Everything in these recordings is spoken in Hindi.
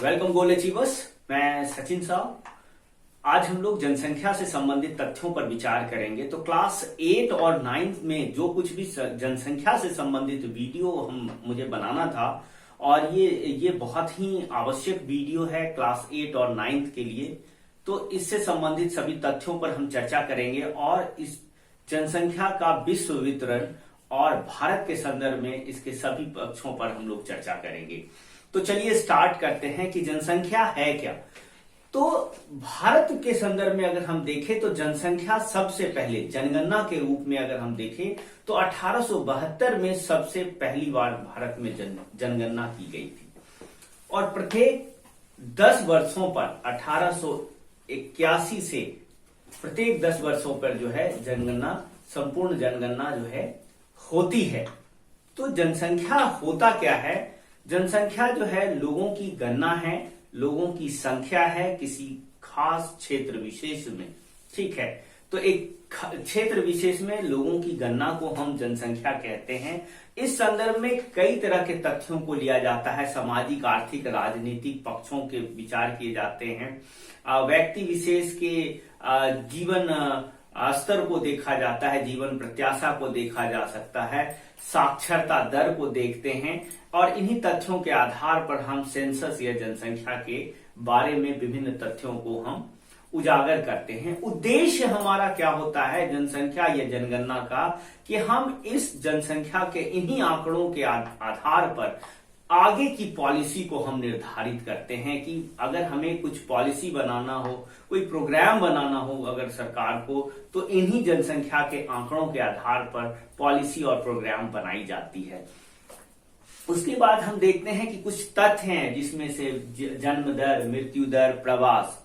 वेलकम गोल अचीवर्स। मैं सचिन साहब। आज हम लोग जनसंख्या से संबंधित तथ्यों पर विचार करेंगे। तो क्लास 8 और 9 में जो कुछ भी जनसंख्या से संबंधित वीडियो मुझे बनाना था, और ये बहुत ही आवश्यक वीडियो है क्लास 8 और 9 के लिए। तो इससे संबंधित सभी तथ्यों पर हम चर्चा करेंगे और इस जनसंख्या का विश्व वितरण और भारत के संदर्भ में इसके सभी पक्षों पर हम लोग चर्चा करेंगे। तो चलिए स्टार्ट करते हैं कि जनसंख्या है क्या। तो भारत के संदर्भ में अगर हम देखें तो जनसंख्या सबसे पहले जनगणना के रूप में अगर हम देखें तो 1872 में सबसे पहली बार भारत में जनगणना की गई थी, और प्रत्येक 10 वर्षों पर 1881 से प्रत्येक 10 वर्षों पर जो है जनगणना, संपूर्ण जनगणना जो है होती है। तो जनसंख्या होता क्या है? जनसंख्या जो है लोगों की गणना है, लोगों की संख्या है किसी खास क्षेत्र विशेष में। ठीक है, तो एक क्षेत्र विशेष में लोगों की गणना को हम जनसंख्या कहते हैं। इस संदर्भ में कई तरह के तथ्यों को लिया जाता है, सामाजिक, आर्थिक, राजनीतिक पक्षों के विचार किए जाते हैं। व्यक्ति विशेष के जीवन स्तर को देखा जाता है, जीवन प्रत्याशा को देखा जा सकता है, साक्षरता दर को देखते हैं, और इन्हीं तथ्यों के आधार पर हम सेंसस या जनसंख्या के बारे में विभिन्न तथ्यों को हम उजागर करते हैं। उद्देश्य हमारा क्या होता है जनसंख्या या जनगणना का, कि हम इस जनसंख्या के इन्हीं आंकड़ों के आधार पर आगे की पॉलिसी को हम निर्धारित करते हैं कि अगर हमें कुछ पॉलिसी बनाना हो, कोई प्रोग्राम बनाना हो अगर सरकार को, तो इन्हीं जनसंख्या के आंकड़ों के आधार पर पॉलिसी और प्रोग्राम बनाई जाती है। उसके बाद हम देखते हैं कि कुछ तथ्य हैं जिसमें से जन्म दर, मृत्यु दर, प्रवास,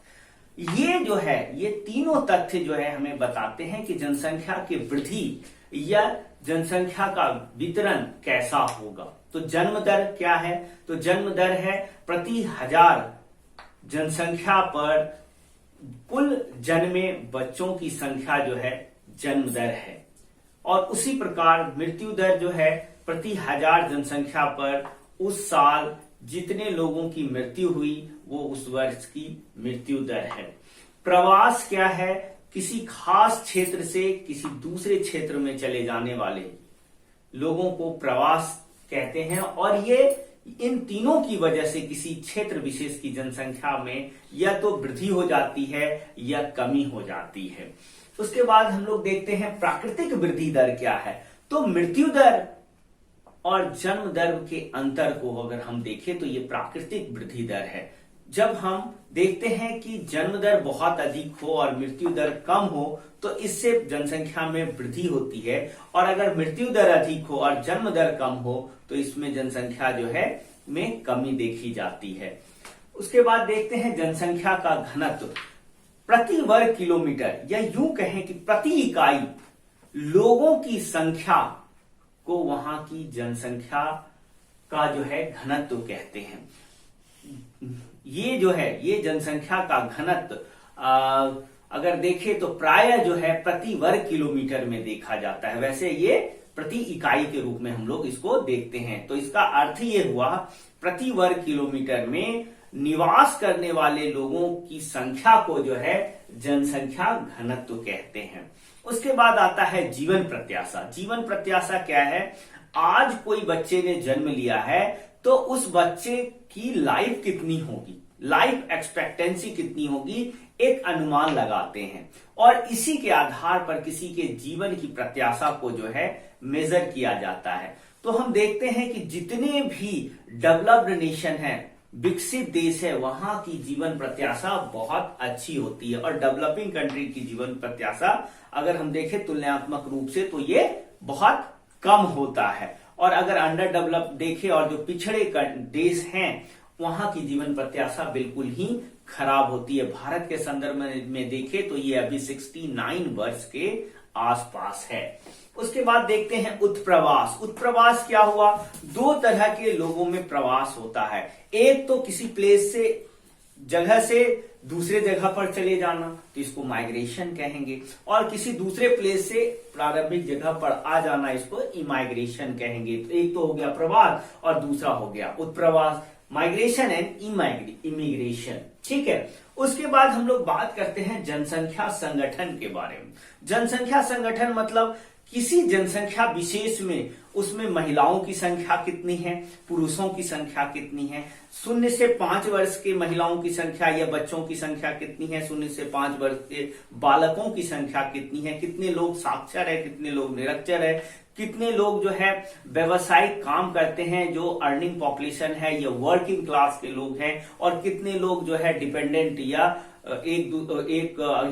ये जो है ये तीनों तथ्य जो है हमें बताते हैं कि जनसंख्या की वृद्धि या जनसंख्या का वितरण कैसा होगा। तो जन्म दर क्या है? तो जन्म दर है प्रति 1000 जनसंख्या पर कुल जन्मे बच्चों की संख्या जो है जन्म दर है। और उसी प्रकार मृत्यु दर जो है प्रति 1000 जनसंख्या पर उस साल जितने लोगों की मृत्यु हुई वो उस वर्ष की मृत्यु दर है। प्रवास क्या है? किसी खास क्षेत्र से किसी दूसरे क्षेत्र में चले जाने वाले लोगों को प्रवास कहते हैं, और ये इन तीनों की वजह से किसी क्षेत्र विशेष की जनसंख्या में या तो वृद्धि हो जाती है या कमी हो जाती है। उसके बाद हम लोग देखते हैं प्राकृतिक वृद्धि दर क्या है। तो मृत्यु दर और जन्म दर के अंतर को अगर हम देखें तो ये प्राकृतिक वृद्धि दर है। जब हम देखते हैं कि जन्म दर बहुत अधिक हो और मृत्यु दर कम हो तो इससे जनसंख्या में वृद्धि होती है, और अगर मृत्यु दर अधिक हो और जन्म दर कम हो तो इसमें जनसंख्या जो है में कमी देखी जाती है। उसके बाद देखते हैं जनसंख्या का घनत्व प्रति वर्ग किलोमीटर, या यूं कहें कि प्रति इकाई लोगों की संख्या को वहां की जनसंख्या का जो है घनत्व कहते हैं। ये जो है ये जनसंख्या का घनत्व अगर देखें तो प्राय जो है प्रति वर्ग किलोमीटर में देखा जाता है, वैसे ये प्रति इकाई के रूप में हम लोग इसको देखते हैं। तो इसका अर्थ ये हुआ प्रति वर्ग किलोमीटर में निवास करने वाले लोगों की संख्या को जो है जनसंख्या घनत्व कहते हैं। उसके बाद आता है जीवन प्रत्याशा। जीवन प्रत्याशा क्या है? आज कोई बच्चे ने जन्म लिया है तो उस बच्चे की लाइफ कितनी होगी, लाइफ एक्सपेक्टेंसी कितनी होगी, एक अनुमान लगाते हैं, और इसी के आधार पर किसी के जीवन की प्रत्याशा को जो है मेजर किया जाता है। तो हम देखते हैं कि जितने भी डेवलप्ड नेशन है, विकसित देश है, वहां की जीवन प्रत्याशा बहुत अच्छी होती है, और डेवलपिंग कंट्री की जीवन प्रत्याशा अगर हम देखें तुलनात्मक रूप से तो ये बहुत कम होता है। और अगर अंडर डेवलप देखें और जो पिछड़े देश हैं वहां की जीवन प्रत्याशा बिल्कुल ही खराब होती है। भारत के संदर्भ में देखें तो ये अभी 69 वर्ष के आसपास है। उसके बाद देखते हैं उत्प्रवास। उत्प्रवास क्या हुआ? दो तरह के लोगों में प्रवास होता है। एक तो किसी प्लेस से, जगह से दूसरे जगह पर चले जाना, तो इसको माइग्रेशन कहेंगे, और किसी दूसरे प्लेस से प्रारंभिक जगह पर आ जाना, इसको इमाइग्रेशन कहेंगे। तो एक तो हो गया प्रवास और दूसरा हो गया उत्प्रवास। Migration and immigration. ठीक है, उसके बाद हम लोग बात करते हैं जनसंख्या संगठन के बारे में। जनसंख्या संगठन मतलब किसी जनसंख्या विशेष में उसमें महिलाओं की संख्या कितनी है, पुरुषों की संख्या कितनी है, 0 से 5 वर्ष के महिलाओं की संख्या या बच्चों की संख्या कितनी है, 0 से 5 वर्ष के बालकों की संख्या कितनी है, कितने लोग साक्षर है, कितने लोग निरक्षर है, कितने लोग जो है व्यवसायिक काम करते हैं जो अर्निंग पॉपुलेशन है या वर्किंग क्लास के लोग हैं, और कितने लोग जो है डिपेंडेंट या एक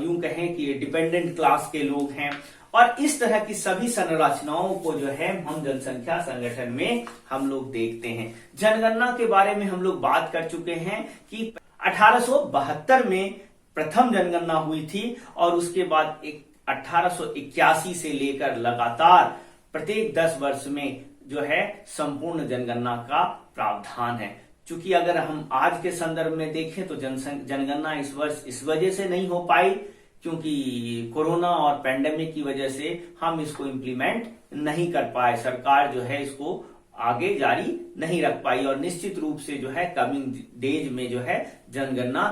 यूं कहें कि डिपेंडेंट क्लास के लोग हैं। और इस तरह की सभी संरचनाओं को जो है हम जनसंख्या संगठन में हम लोग देखते हैं। जनगणना के बारे में हम लोग बात कर चुके हैं कि 1872 में प्रथम जनगणना हुई थी और उसके बाद 1881 से लेकर लगातार प्रत्येक 10 वर्ष में जो है संपूर्ण जनगणना का प्रावधान है। चूंकि अगर हम आज के संदर्भ में देखें तो जनगणना इस वर्ष इस वजह से नहीं हो पाई क्योंकि कोरोना और पैंडेमिक की वजह से हम इसको इम्प्लीमेंट नहीं कर पाए, सरकार जो है इसको आगे जारी नहीं रख पाई, और निश्चित रूप से जो है कमिंग डेज में जो है जनगणना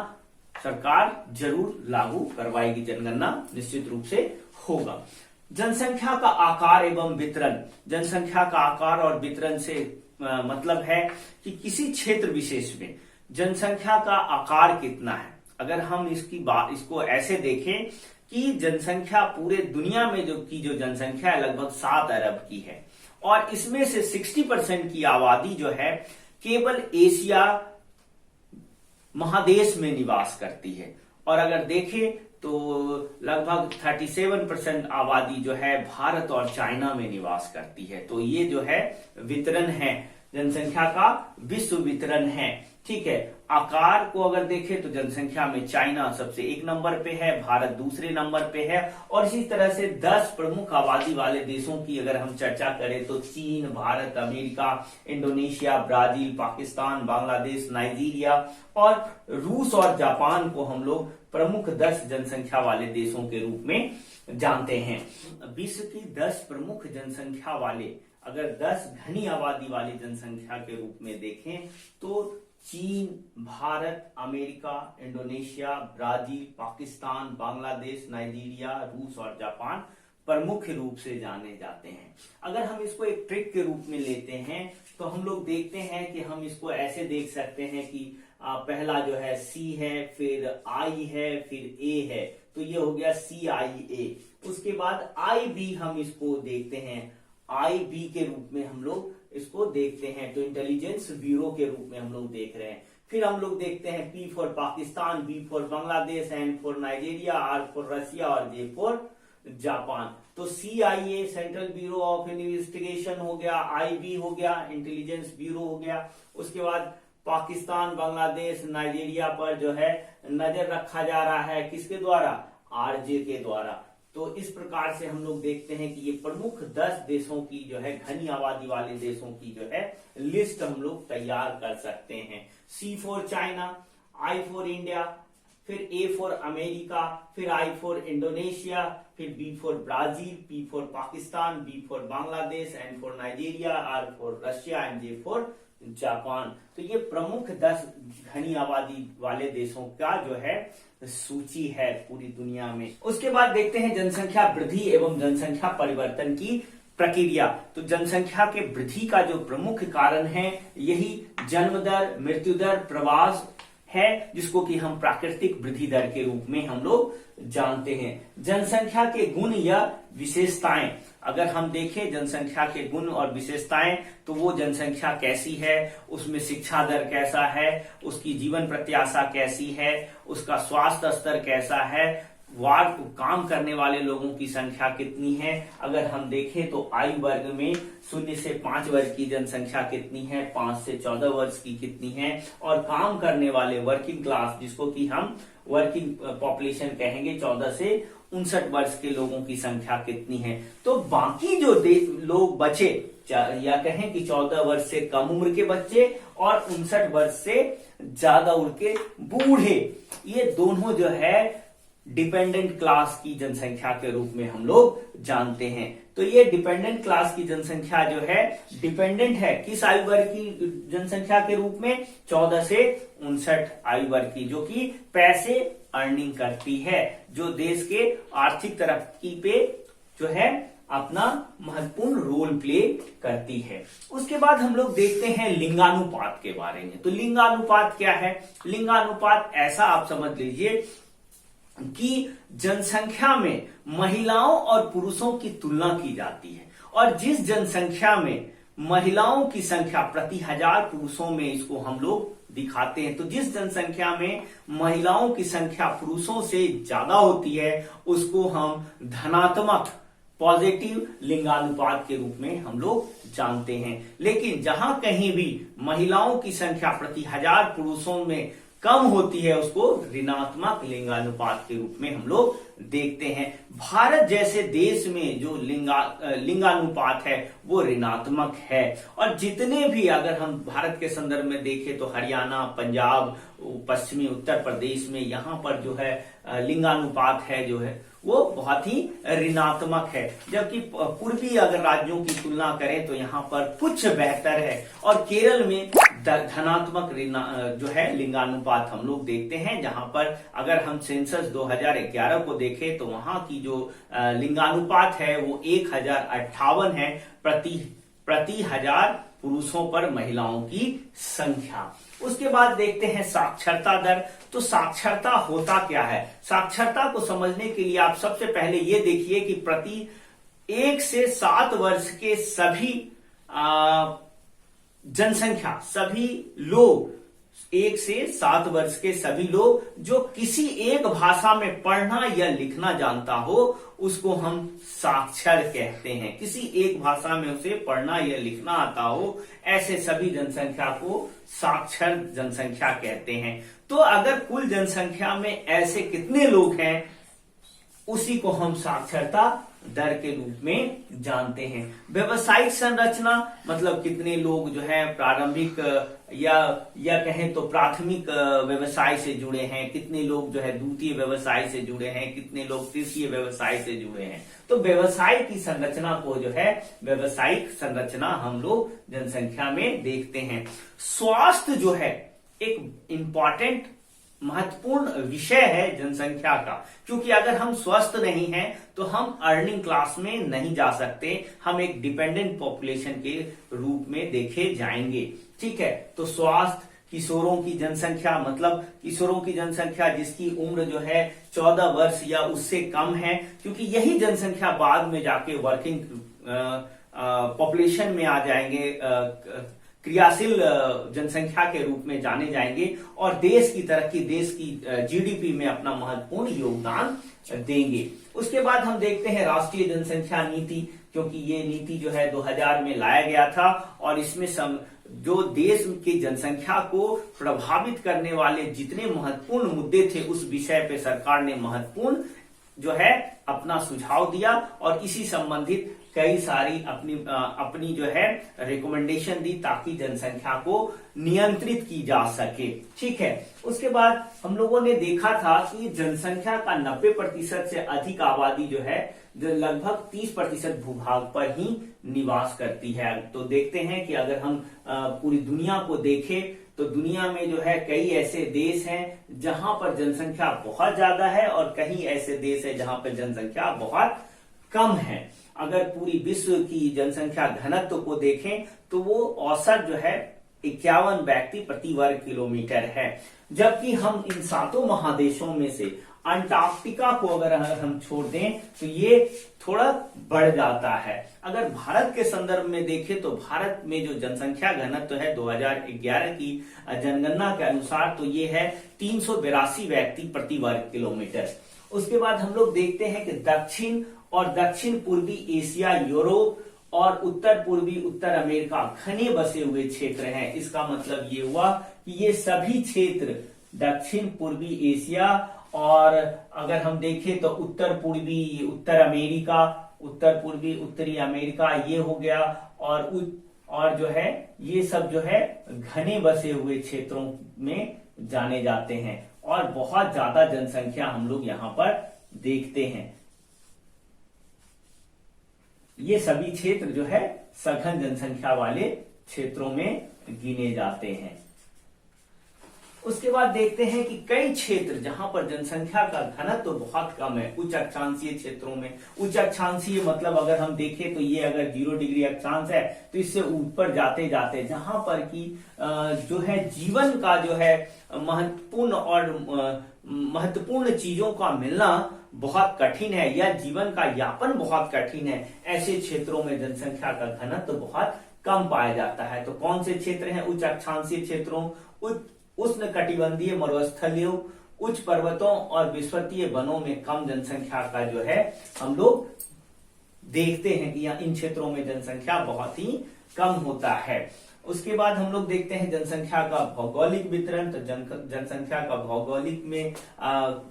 सरकार जरूर लागू करवाएगी, जनगणना निश्चित रूप से होगा। जनसंख्या का आकार एवं वितरण। जनसंख्या का आकार और वितरण से मतलब है कि किसी क्षेत्र विशेष में जनसंख्या का आकार कितना है। अगर हम इसको ऐसे देखें कि जनसंख्या पूरे दुनिया में जो जनसंख्या है लगभग 7 अरब की है, और इसमें से 60% की आबादी जो है केवल एशिया महादेश में निवास करती है, और अगर देखें तो लगभग 37% आबादी जो है भारत और चाइना में निवास करती है। तो ये जो है वितरण है जनसंख्या का, विश्व वितरण है। ठीक है, आकार को अगर देखें तो जनसंख्या में चाइना सबसे 1 नंबर पे है, भारत दूसरे नंबर पे है, और इसी तरह से 10 प्रमुख आबादी वाले देशों की अगर हम चर्चा करें तो चीन, Bharat, America, Indonesia, Brazil, Pakistan, Bangladesh, Nigeria और रूस और जापान को हम लोग प्रमुख 10 जनसंख्या वाले देशों के रूप में जानते हैं। विश्व की 10 प्रमुख जनसंख्या वाले, अगर 10 घनी आबादी वाली जनसंख्या के रूप में देखें तो चीन, Bharat, America, Indonesia, Brazil, Pakistan, Bangladesh, Nigeria, रूस और जापान प्रमुख रूप से जाने जाते हैं। अगर हम इसको एक ट्रिक के रूप में लेते हैं तो हम लोग देखते हैं कि हम इसको ऐसे देख सकते हैं कि पहला जो है सी है, फिर आई है, फिर ए है, तो ये हो गया CIA। उसके बाद IB हम इसको देखते हैं, IB के रूप में हम लोग इसको देखते हैं, तो इंटेलिजेंस ब्यूरो के रूप में हम लोग देख रहे हैं। फिर हम लोग देखते हैं P for Pakistan, B for Bangladesh, N for Nigeria, R for Russia और J फॉर जापान। तो CIA central bureau of investigation हो गया, IB हो गया इंटेलिजेंस ब्यूरो हो गया। उसके बाद पाकिस्तान, बांग्लादेश, नाइजीरिया पर जो है नजर रखा जा रहा है, किसके द्वारा? RJ के द्वारा। तो इस प्रकार से हम लोग देखते हैं कि ये प्रमुख 10 देशों की जो है घनी आबादी वाले देशों की जो है लिस्ट हम लोग तैयार कर सकते हैं। C for China, I for India, फिर A फॉर अमेरिका, फिर I फॉर इंडोनेशिया, फिर B for Brazil, P for Pakistan, B for Bangladesh, N for Nigeria, R for Russia and J for Japan. तो ये प्रमुख 10 घनी आबादी वाले देशों का जो है सूची है पूरी दुनिया में। उसके बाद देखते हैं जनसंख्या वृद्धि एवं जनसंख्या परिवर्तन की प्रक्रिया। तो जनसंख्या के वृद्धि का जो प्रमुख कारण है यही जन्म दर, मृत्यु दर, प्रवास है, जिसको कि हम प्राकृतिक वृद्धि दर के रूप में हम लोग जानते हैं। जनसंख्या के गुण या विशेषताएं, अगर हम देखें जनसंख्या के गुण और विशेषताएं तो वो जनसंख्या कैसी है, उसमें शिक्षा दर कैसा है, उसकी जीवन प्रत्याशा कैसी है, उसका स्वास्थ्य स्तर कैसा है, काम करने वाले लोगों की संख्या कितनी है। अगर हम देखें तो आयु वर्ग में 0 से 5 वर्ष की जनसंख्या कितनी है, 5 से 14 वर्ष की कितनी है, और काम करने वाले वर्किंग क्लास जिसको कि हम वर्किंग पॉपुलेशन कहेंगे 14 से 59 वर्ष के लोगों की संख्या कितनी है। तो बाकी जो लोग बचे या कहें कि 14 वर्ष से कम उम्र के बच्चे और 59 वर्ष से ज्यादा उम्र के बूढ़े, ये दोनों जो है डिपेंडेंट क्लास की जनसंख्या के रूप में हम लोग जानते हैं। तो ये डिपेंडेंट क्लास की जनसंख्या जो है डिपेंडेंट है किस आयु वर्ग की जनसंख्या के रूप में, 14 से 59 आयु वर्ग की, जो कि पैसे अर्निंग करती है, जो देश के आर्थिक तरक्की पे जो है अपना महत्वपूर्ण रोल प्ले करती है। उसके बाद हम लोग देखते हैं लिंगानुपात के बारे में। तो लिंगानुपात क्या है? लिंगानुपात ऐसा आप समझ लीजिए कि जनसंख्या में महिलाओं और पुरुषों की तुलना की जाती है, और जिस जनसंख्या में महिलाओं की संख्या प्रति 1000 पुरुषों में इसको हम लोग दिखाते हैं, तो जिस जनसंख्या में महिलाओं की संख्या पुरुषों से ज्यादा होती है उसको हम धनात्मक पॉजिटिव लिंगानुपात के रूप में हम लोग जानते हैं। लेकिन जहां कहीं भी महिलाओं की संख्या प्रति 1000 पुरुषों में कम होती है उसको ऋणात्मक लिंगानुपात के रूप में हम लोग देखते हैं। भारत जैसे देश में जो लिंगानुपात है वो ऋणात्मक है, और जितने भी अगर हम भारत के संदर्भ में देखें तो हरियाणा, पंजाब, पश्चिमी उत्तर प्रदेश में यहाँ पर जो है लिंगानुपात है जो है वो बहुत ही ऋणात्मक है, जबकि पूर्वी अगर राज्यों की तुलना करें तो यहाँ पर कुछ बेहतर है। और केरल में धनात्मक जो है लिंगानुपात हम लोग देखते हैं, जहां पर अगर हम सेंसस 2011 को देखें तो वहां की जो लिंगानुपात है वो 1058 है प्रति 1000 पुरुषों पर महिलाओं की संख्या। उसके बाद देखते हैं साक्षरता दर। तो साक्षरता होता क्या है? साक्षरता को समझने के लिए आप सबसे पहले ये देखिए कि प्रति 1 से 7 वर्ष के सभी जनसंख्या, सभी लोग, 1 से 7 वर्ष के सभी लोग जो किसी एक भाषा में पढ़ना या लिखना जानता हो उसको हम साक्षर कहते हैं। किसी एक भाषा में उसे पढ़ना या लिखना आता हो, ऐसे सभी जनसंख्या को साक्षर जनसंख्या कहते हैं। तो अगर कुल जनसंख्या में ऐसे कितने लोग हैं उसी को हम साक्षरता दर के रूप में जानते हैं। व्यवसायिक संरचना मतलब कितने लोग जो है प्रारंभिक या कहें तो प्राथमिक व्यवसाय से जुड़े हैं, कितने लोग जो है द्वितीय व्यवसाय से जुड़े हैं, कितने लोग तृतीय व्यवसाय से जुड़े हैं। तो व्यवसाय की संरचना को जो है व्यवसायिक संरचना हम लोग जनसंख्या में देखते हैं। स्वास्थ्य जो है एक इंपॉर्टेंट महत्वपूर्ण विषय है जनसंख्या का, क्योंकि अगर हम स्वस्थ नहीं हैं तो हम अर्निंग क्लास में नहीं जा सकते, हम एक डिपेंडेंट पॉपुलेशन के रूप में देखे जाएंगे। ठीक है, तो स्वास्थ्य, किशोरों की जनसंख्या मतलब किशोरों की जनसंख्या जिसकी उम्र जो है 14 वर्ष या उससे कम है, क्योंकि यही जनसंख्या बाद में जाके वर्किंग पॉपुलेशन में आ जाएंगे, क्रियाशील जनसंख्या के रूप में जाने जाएंगे और देश की तरक्की, देश की जीडीपी में अपना महत्वपूर्ण योगदान देंगे। उसके बाद हम देखते हैं राष्ट्रीय जनसंख्या नीति, क्योंकि ये नीति जो है 2000 में लाया गया था और इसमें जो देश की जनसंख्या को प्रभावित करने वाले जितने महत्वपूर्ण मुद्दे थे उस विषय पे सरकार ने महत्वपूर्ण जो है अपना सुझाव दिया और इसी संबंधित कई सारी अपनी जो है रिकमेंडेशन दी ताकि जनसंख्या को नियंत्रित की जा सके। ठीक है, उसके बाद हम लोगों ने देखा था कि जनसंख्या का 90% से अधिक आबादी जो है जो लगभग 30% भूभाग पर ही निवास करती है। तो देखते हैं कि अगर हम पूरी दुनिया को देखें तो दुनिया में जो है कई ऐसे देश हैं जहां पर जनसंख्या बहुत ज्यादा है और कई ऐसे देश है जहां पर जनसंख्या बहुत कम है। अगर पूरी विश्व की जनसंख्या घनत्व को देखें तो वो औसत जो है 51 व्यक्ति प्रति वर्ग किलोमीटर है, जबकि हम इन 7 महादेशों में से अंटार्कटिका को अगर हम छोड़ दें तो ये थोड़ा बढ़ जाता है। अगर भारत के संदर्भ में देखें तो भारत में जो जनसंख्या घनत्व है 2011 की जनगणना के अनुसार तो ये है 382 व्यक्ति प्रति वर्ग किलोमीटर। उसके बाद हम लोग देखते हैं कि दक्षिण और दक्षिण पूर्वी एशिया, यूरोप और उत्तर पूर्वी उत्तर अमेरिका घने बसे हुए क्षेत्र हैं। इसका मतलब ये हुआ कि ये सभी क्षेत्र दक्षिण पूर्वी एशिया और अगर हम देखें तो उत्तर पूर्वी उत्तर अमेरिका, उत्तर पूर्वी उत्तरी अमेरिका ये हो गया और जो है ये सब जो है घने बसे हुए क्षेत्रों में जाने जाते हैं। और बहुत ज्यादा जनसंख्या हम लोग यहां पर देखते हैं। ये सभी क्षेत्र जो है सघन जनसंख्या वाले क्षेत्रों में गिने जाते हैं। उसके बाद देखते हैं कि कई क्षेत्र जहां पर जनसंख्या का घनत्व तो बहुत कम है, उच्च अक्षांशीय क्षेत्रों में। उच्च अक्षांशीय मतलब अगर हम देखें तो ये अगर 0 डिग्री अक्षांश है तो इससे ऊपर जाते जाते जहां पर कि जो है जीवन का जो है महत्वपूर्ण चीजों का मिलना बहुत कठिन है या जीवन का यापन बहुत कठिन है, ऐसे क्षेत्रों में जनसंख्या का घनत्व तो बहुत कम पाया जाता है। तो कौन से क्षेत्र हैं? उच्च अक्षांशीय क्षेत्रों, उष्ण कटिबंधीय मरुस्थलीय, उच्च पर्वतों और विश्वतीय वनों में कम जनसंख्या का जो है हम लोग देखते हैं कि इन क्षेत्रों में जनसंख्या बहुत ही कम होता है। उसके बाद हम लोग देखते हैं जनसंख्या का भौगोलिक वितरण। तो जनसंख्या का भौगोलिक में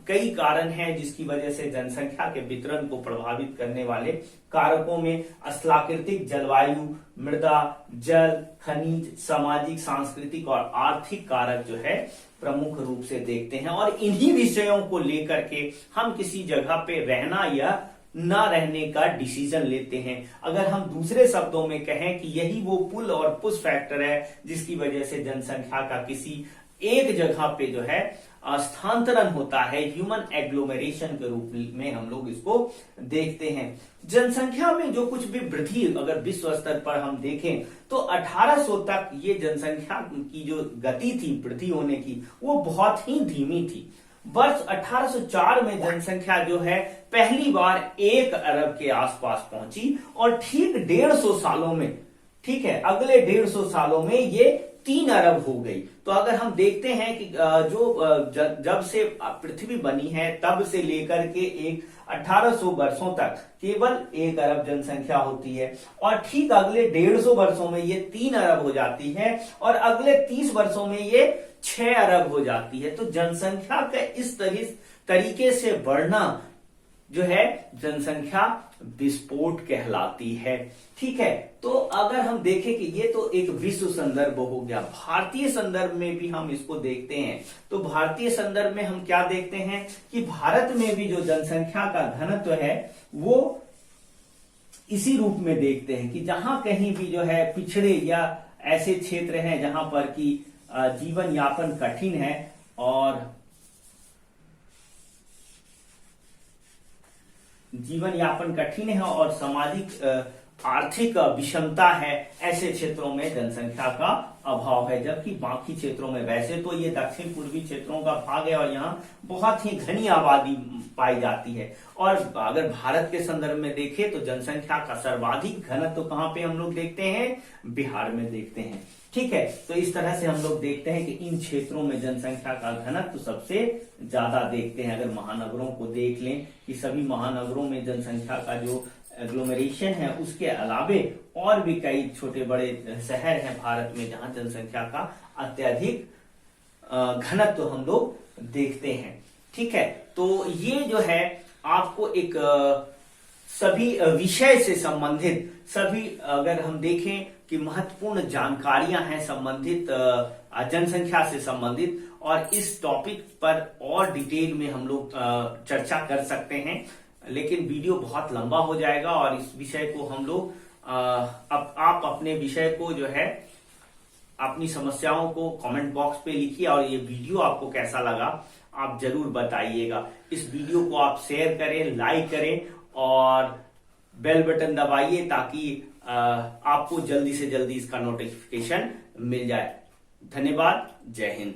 कई कारण हैं जिसकी वजह से जनसंख्या के वितरण को प्रभावित करने वाले कारकों में स्थलाकृतिक जलवायु, मृदा, जल, खनिज, सामाजिक, सांस्कृतिक और आर्थिक कारक जो है प्रमुख रूप से देखते हैं। और इन्हीं विषयों को लेकर के हम किसी जगह पे रहना या ना रहने का डिसीजन लेते हैं। अगर हम दूसरे शब्दों में कहें कि यही वो पुल और पुश फैक्टर है जिसकी वजह से जनसंख्या का किसी एक जगह पे जो है स्थानांतरण होता है, ह्यूमन एग्लोमेरेशन के रूप में हम लोग इसको देखते हैं। जनसंख्या में जो कुछ भी वृद्धि अगर विश्व स्तर पर हम देखें तो 1800 तक ये जनसंख्या की जो गति थी वृद्धि होने की वो बहुत ही धीमी थी। वर्ष 1804 में जनसंख्या जो है पहली बार 1 अरब के आसपास पहुंची और ठीक 150 सालों में, ठीक है, अगले 150 सालों में ये 3 अरब हो गई। तो अगर हम देखते हैं कि जब से पृथ्वी बनी है तब से लेकर के 1800 वर्षों तक केवल 1 अरब जनसंख्या होती है और ठीक अगले 150 वर्षों में ये 3 अरब हो जाती है और अगले 30 वर्षों में ये 6 अरब हो जाती है। तो जनसंख्या का इस तरीके से बढ़ना जो है जनसंख्या विस्फोट कहलाती है। ठीक है, तो अगर हम देखें कि ये तो एक विश्व संदर्भ हो गया, भारतीय संदर्भ में भी हम इसको देखते हैं। तो भारतीय संदर्भ में हम क्या देखते हैं कि भारत में भी जो जनसंख्या का घनत्व है वो इसी रूप में देखते हैं कि जहां कहीं भी जो है पिछड़े या ऐसे क्षेत्र हैं जहां पर कि जीवन यापन कठिन है और सामाजिक आर्थिक विषमता है, ऐसे क्षेत्रों में जनसंख्या का अभाव है। जबकि बाकी क्षेत्रों में, वैसे तो ये दक्षिण पूर्वी क्षेत्रों का भाग है और यहाँ बहुत ही घनी आबादी पाई जाती है। और अगर भारत के संदर्भ में देखें तो जनसंख्या का सर्वाधिक घनत्व तो कहाँ पे हम लोग देखते हैं? बिहार में देखते हैं। ठीक है, तो इस तरह से हम लोग देखते हैं कि इन क्षेत्रों में जनसंख्या का घनत्व सबसे ज्यादा देखते हैं। अगर महानगरों को देख लें कि सभी महानगरों में जनसंख्या का जो एग्लोमेरेशन है उसके अलावे और भी कई छोटे बड़े शहर हैं भारत में जहां जनसंख्या का अत्यधिक घनत्व हम लोग देखते हैं। ठीक है, तो ये जो है आपको एक सभी विषय से संबंधित सभी अगर हम देखें कि महत्वपूर्ण जानकारियां हैं संबंधित जनसंख्या से संबंधित, और इस टॉपिक पर और डिटेल में हम लोग चर्चा कर सकते हैं, लेकिन वीडियो बहुत लंबा हो जाएगा और इस विषय को हम लोग आप अपने विषय को जो है अपनी समस्याओं को कमेंट बॉक्स पे लिखिए और ये वीडियो आपको कैसा लगा आप जरूर बताइएगा। इस वीडियो को आप शेयर करें, लाइक करें और बेल बटन दबाइए ताकि आपको जल्दी से जल्दी इसका नोटिफिकेशन मिल जाए। धन्यवाद, जय हिंद।